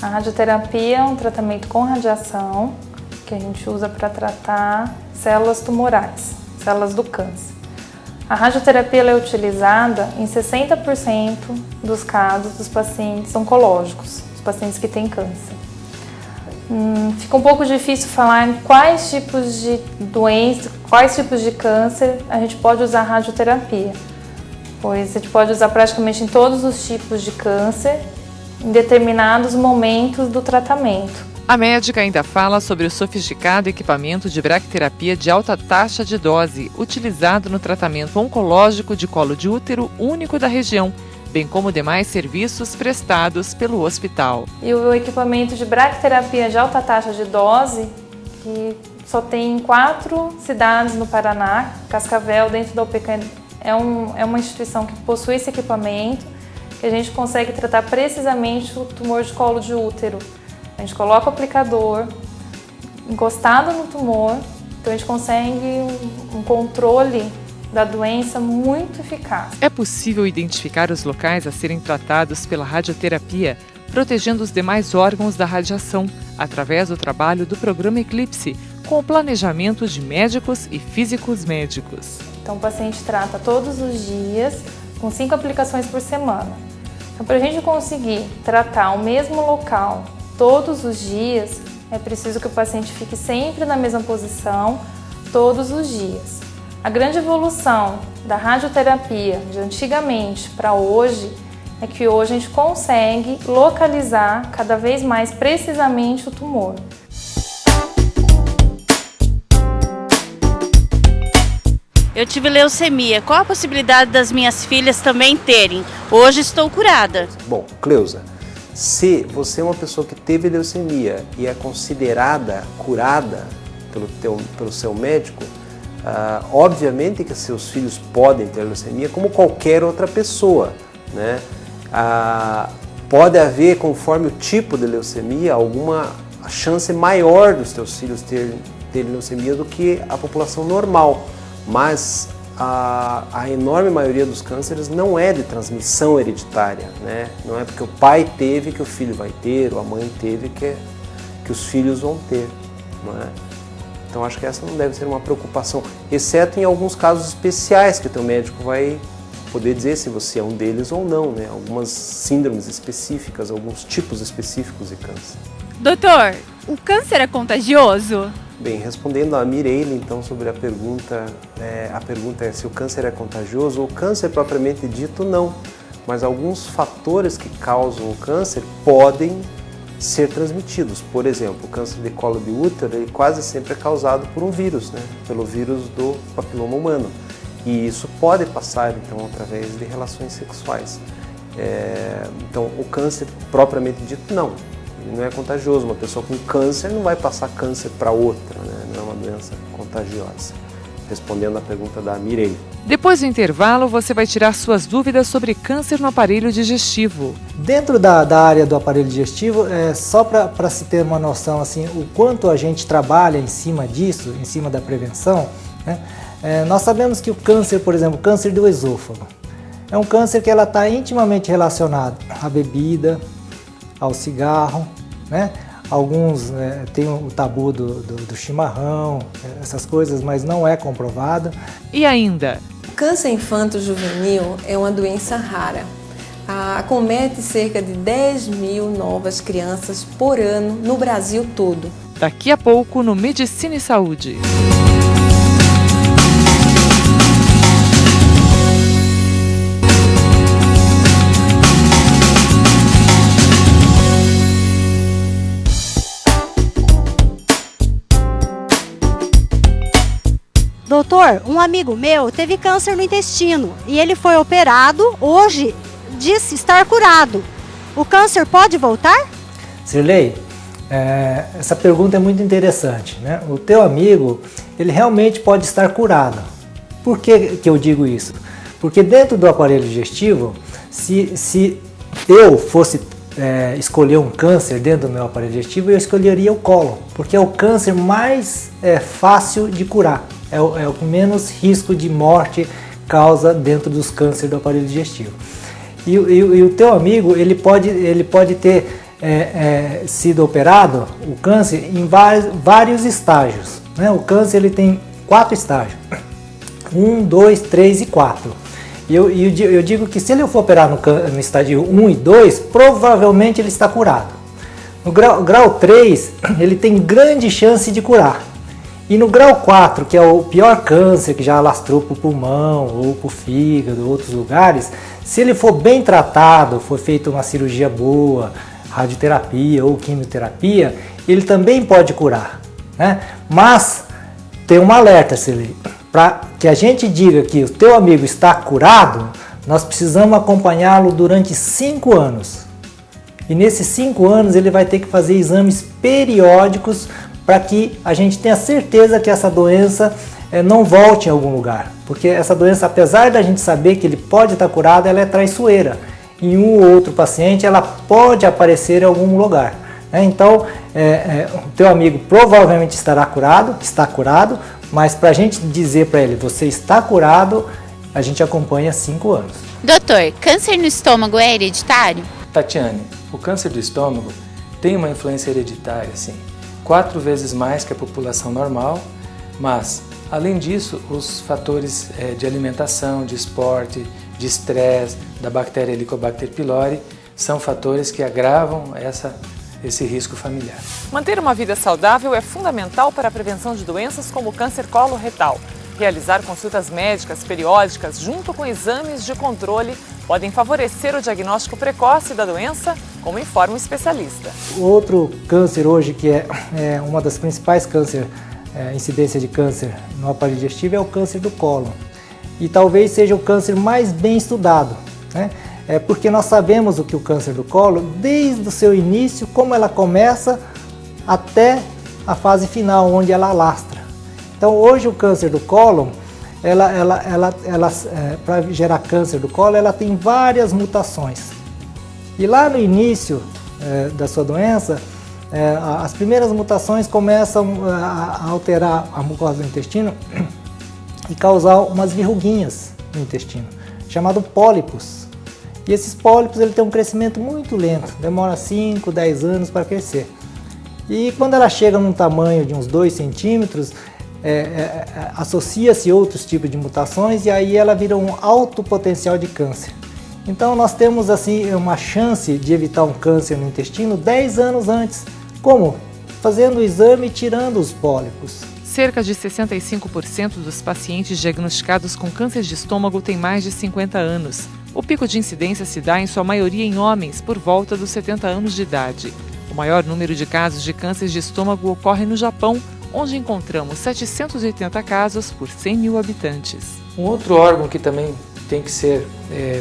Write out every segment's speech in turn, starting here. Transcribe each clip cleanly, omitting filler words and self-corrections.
A radioterapia é um tratamento com radiação que a gente usa para tratar células tumorais, células do câncer. A radioterapia ela é utilizada em 60% dos casos dos pacientes oncológicos, os pacientes que têm câncer. Fica um pouco difícil falar em quais tipos de doença, quais tipos de câncer a gente pode usar radioterapia, pois a gente pode usar praticamente em todos os tipos de câncer, em determinados momentos do tratamento. A médica ainda fala sobre o sofisticado equipamento de bracterapia de alta taxa de dose, utilizado no tratamento oncológico de colo de útero único da região, bem como demais serviços prestados pelo hospital. E o equipamento de bracterapia de alta taxa de dose, que só tem em 4 cidades no Paraná, Cascavel, dentro da UPCam, é uma instituição que possui esse equipamento, que a gente consegue tratar precisamente o tumor de colo de útero. A gente coloca o aplicador encostado no tumor, então a gente consegue um controle da doença muito eficaz. É possível identificar os locais a serem tratados pela radioterapia, protegendo os demais órgãos da radiação, através do trabalho do programa Eclipse, com o planejamento de médicos e físicos médicos. Então o paciente trata todos os dias, com 5 aplicações por semana. Então, para a gente conseguir tratar o mesmo local todos os dias, é preciso que o paciente fique sempre na mesma posição, todos os dias. A grande evolução da radioterapia de antigamente para hoje é que hoje a gente consegue localizar cada vez mais precisamente o tumor. Eu tive leucemia. Qual a possibilidade das minhas filhas também terem? Hoje estou curada. Bom, Cleusa, se você é uma pessoa que teve leucemia e é considerada curada pelo seu médico, obviamente que seus filhos podem ter leucemia como qualquer outra pessoa, né? Pode haver, conforme o tipo de leucemia, alguma chance maior dos teus filhos terem leucemia do que a população normal. Mas a enorme maioria dos cânceres não é de transmissão hereditária, né? Não é porque o pai teve que o filho vai ter, ou a mãe teve que os filhos vão ter, não é? Então acho que essa não deve ser uma preocupação, exceto em alguns casos especiais que o teu médico vai poder dizer se você é um deles ou não, né? Algumas síndromes específicas, alguns tipos específicos de câncer. Doutor, o câncer é contagioso? Bem, respondendo a Mireille, então, sobre a pergunta é se o câncer é contagioso. O câncer propriamente dito, não. Mas alguns fatores que causam o câncer podem ser transmitidos. Por exemplo, o câncer de colo de útero ele quase sempre é causado por um vírus, né? Pelo vírus do papiloma humano. E isso pode passar, então, através de relações sexuais. Então, o câncer propriamente dito, não. Ele não é contagioso. Uma pessoa com câncer não vai passar câncer para outra, né? Não é uma doença contagiosa. Respondendo à pergunta da Mireille. Depois do intervalo, você vai tirar suas dúvidas sobre câncer no aparelho digestivo. Dentro da área do aparelho digestivo, só para se ter uma noção assim, o quanto a gente trabalha em cima disso, em cima da prevenção, né? Nós sabemos que o câncer, por exemplo, o câncer do esôfago, é um câncer que ela está intimamente relacionado à bebida, ao cigarro, né? Alguns têm o tabu do chimarrão, essas coisas, mas não é comprovado. E ainda? O câncer infanto-juvenil é uma doença rara. Acomete cerca de 10 mil novas crianças por ano no Brasil todo. Daqui a pouco no Medicina e Saúde. Doutor, um amigo meu teve câncer no intestino e ele foi operado, hoje disse estar curado. O câncer pode voltar? Sirlei, essa pergunta é muito interessante, né? O teu amigo, ele realmente pode estar curado. Por que eu digo isso? Porque dentro do aparelho digestivo, se eu fosse escolher um câncer dentro do meu aparelho digestivo, eu escolheria o cólon, porque é o câncer mais fácil de curar. É o que menos risco de morte causa dentro dos cânceres do aparelho digestivo. E o teu amigo, ele pode ter sido operado, o câncer, em vários estágios. Né? O câncer ele tem 4 estágios, 1, 2, 3 e 4. E eu digo que se ele for operar no estágio 1 e 2, provavelmente ele está curado. No grau 3, ele tem grande chance de curar. E no grau 4, que é o pior câncer que já alastrou para o pulmão, ou para o fígado, ou outros lugares, se ele for bem tratado, for feita uma cirurgia boa, radioterapia ou quimioterapia, ele também pode curar. Né? Mas tem um alerta, para que a gente diga que o teu amigo está curado, nós precisamos acompanhá-lo durante 5 anos. E nesses 5 anos ele vai ter que fazer exames periódicos para que a gente tenha certeza que essa doença não volte em algum lugar. Porque essa doença, apesar da gente saber que ele pode estar curado, ela é traiçoeira. Em um ou outro paciente ela pode aparecer em algum lugar. Então, o teu amigo provavelmente está curado, mas para a gente dizer para ele, você está curado, a gente acompanha 5 anos. Doutor, câncer no estômago é hereditário? Tatiane, o câncer do estômago tem uma influência hereditária, sim. 4 vezes mais que a população normal, mas, além disso, os fatores de alimentação, de esporte, de estresse, da bactéria Helicobacter pylori, são fatores que agravam esse risco familiar. Manter uma vida saudável é fundamental para a prevenção de doenças como o câncer coloretal. Realizar consultas médicas periódicas junto com exames de controle podem favorecer o diagnóstico precoce da doença, como informa o especialista. Outro câncer hoje que é uma das principais incidência de câncer no aparelho digestivo é o câncer do cólon. E talvez seja o câncer mais bem estudado, né? Porque nós sabemos o que o câncer do cólon, desde o seu início, como ela começa até a fase final, onde ela alastra. Então hoje o câncer do cólon, para gerar câncer do cólon, ela tem várias mutações. E lá no início da sua doença, as primeiras mutações começam a alterar a mucosa do intestino e causar umas verruguinhas no intestino, chamado pólipos. E esses pólipos ele tem um crescimento muito lento, demora 5, 10 anos para crescer. E quando ela chega num tamanho de uns 2 centímetros, associa-se outros tipos de mutações e aí ela vira um alto potencial de câncer. Então nós temos assim uma chance de evitar um câncer no intestino 10 anos antes. Como? Fazendo o exame e tirando os pólipos. Cerca de 65% dos pacientes diagnosticados com câncer de estômago têm mais de 50 anos. O pico de incidência se dá em sua maioria em homens, por volta dos 70 anos de idade. O maior número de casos de câncer de estômago ocorre no Japão, onde encontramos 780 casos por 100 mil habitantes. Um outro órgão que também tem que ser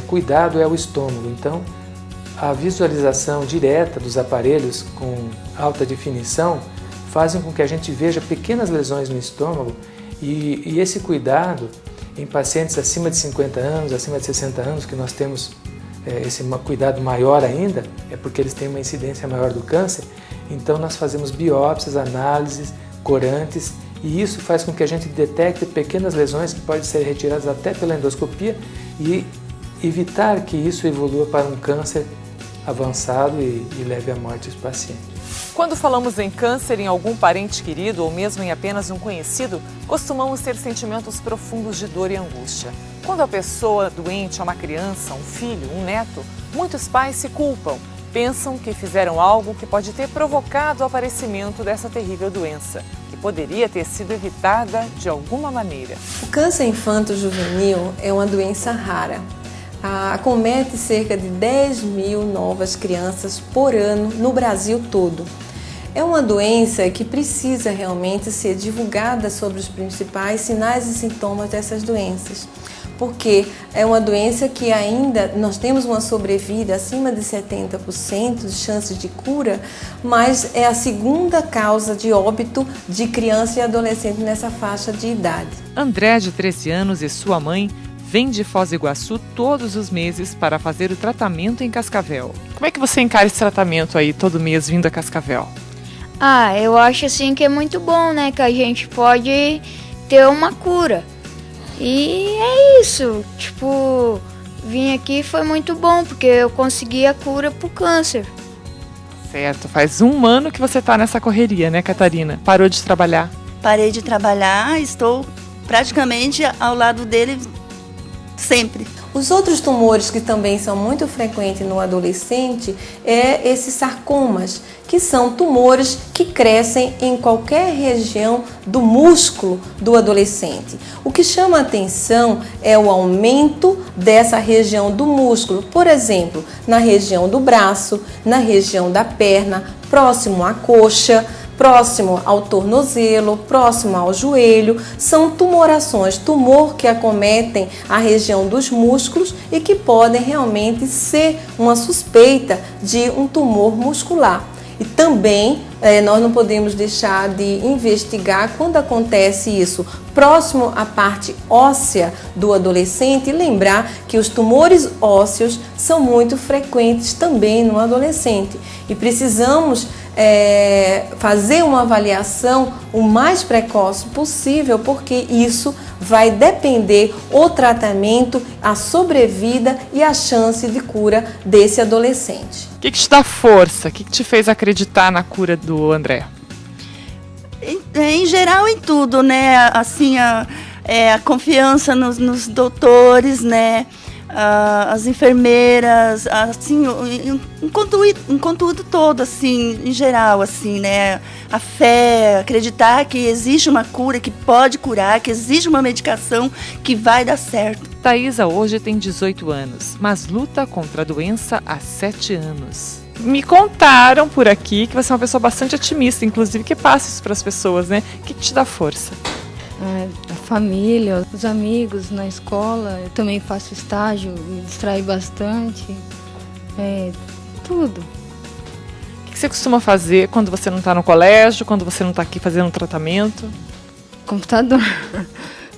cuidado é o estômago. Então, a visualização direta dos aparelhos com alta definição fazem com que a gente veja pequenas lesões no estômago e esse cuidado em pacientes acima de 50 anos, acima de 60 anos, que nós temos esse cuidado maior ainda, é porque eles têm uma incidência maior do câncer, então nós fazemos biópsias, análises, corantes, e isso faz com que a gente detecte pequenas lesões que podem ser retiradas até pela endoscopia e evitar que isso evolua para um câncer avançado e leve à morte dos pacientes. Quando falamos em câncer em algum parente querido ou mesmo em apenas um conhecido, costumamos ter sentimentos profundos de dor e angústia. Quando a pessoa doente é uma criança, um filho, um neto, muitos pais se culpam, pensam que fizeram algo que pode ter provocado o aparecimento dessa terrível doença, que poderia ter sido evitada de alguma maneira. O câncer infanto-juvenil é uma doença rara. Acomete cerca de 10 mil novas crianças por ano no Brasil todo. É uma doença que precisa realmente ser divulgada sobre os principais sinais e sintomas dessas doenças, porque é uma doença que ainda nós temos uma sobrevida acima de 70% de chances de cura, mas é a segunda causa de óbito de criança e adolescente nessa faixa de idade. André, de 13 anos, e sua mãe vem de Foz do Iguaçu todos os meses para fazer o tratamento em Cascavel. Como é que você encara esse tratamento aí todo mês vindo a Cascavel? Eu acho assim que é muito bom, né? Que a gente pode ter uma cura. E é isso, vir aqui foi muito bom, porque eu consegui a cura pro câncer. Certo, faz 1 ano que você está nessa correria, né, Catarina? Parou de trabalhar? Parei de trabalhar, estou praticamente ao lado dele sempre. Os outros tumores que também são muito frequentes no adolescente é esses sarcomas, que são tumores que crescem em qualquer região do músculo do adolescente. O que chama a atenção é o aumento dessa região do músculo, por exemplo, na região do braço, na região da perna, próximo à coxa, próximo ao tornozelo, próximo ao joelho. São tumorações, tumor que acometem a região dos músculos e que podem realmente ser uma suspeita de um tumor muscular. E também nós não podemos deixar de investigar quando acontece isso próximo à parte óssea do adolescente e lembrar que os tumores ósseos são muito frequentes também no adolescente e precisamos fazer uma avaliação o mais precoce possível, porque isso vai depender o tratamento, a sobrevida e a chance de cura desse adolescente. O que te dá força? O que te fez acreditar na cura do André? Em geral, em tudo, né? Assim, a confiança nos doutores, né? As enfermeiras, assim, um conteúdo todo, assim, em geral, assim, né? A fé, acreditar que existe uma cura, que pode curar, que existe uma medicação que vai dar certo. Thaisa hoje tem 18 anos, mas luta contra a doença há 7 anos. Me contaram por aqui que você é uma pessoa bastante otimista, inclusive, que passa isso para as pessoas, né? O que te dá força? A família, os amigos na escola, eu também faço estágio, me distrai bastante, tudo. O que você costuma fazer quando você não está no colégio, quando você não está aqui fazendo tratamento?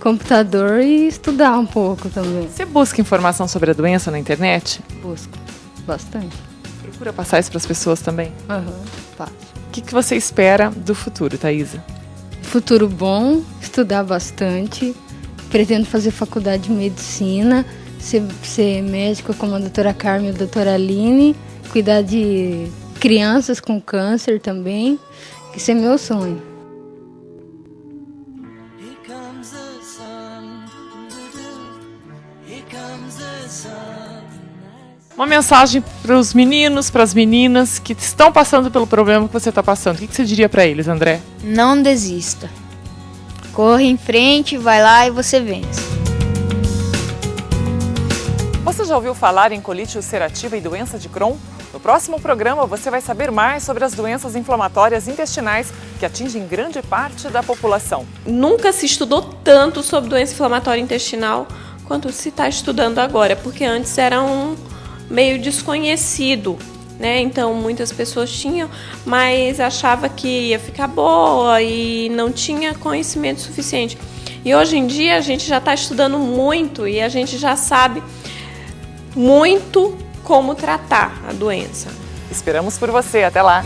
Computador e estudar um pouco também. Você busca informação sobre a doença na internet? Busco, bastante. Procura passar isso para as pessoas também? Faço. O que você espera do futuro, Thaisa? Futuro bom, estudar bastante, pretendo fazer faculdade de medicina, ser médica como a doutora Carmen e a doutora Aline, cuidar de crianças com câncer também, que esse é meu sonho. Uma mensagem para os meninos, para as meninas que estão passando pelo problema que você está passando. O que você diria para eles, André? Não desista. Corre em frente, vai lá e você vence. Você já ouviu falar em colite ulcerativa e doença de Crohn? No próximo programa você vai saber mais sobre as doenças inflamatórias intestinais que atingem grande parte da população. Nunca se estudou tanto sobre doença inflamatória intestinal quanto se está estudando agora, porque antes era meio desconhecido, né? Então muitas pessoas tinham, mas achava que ia ficar boa e não tinha conhecimento suficiente. E hoje em dia a gente já está estudando muito e a gente já sabe muito como tratar a doença. Esperamos por você, até lá!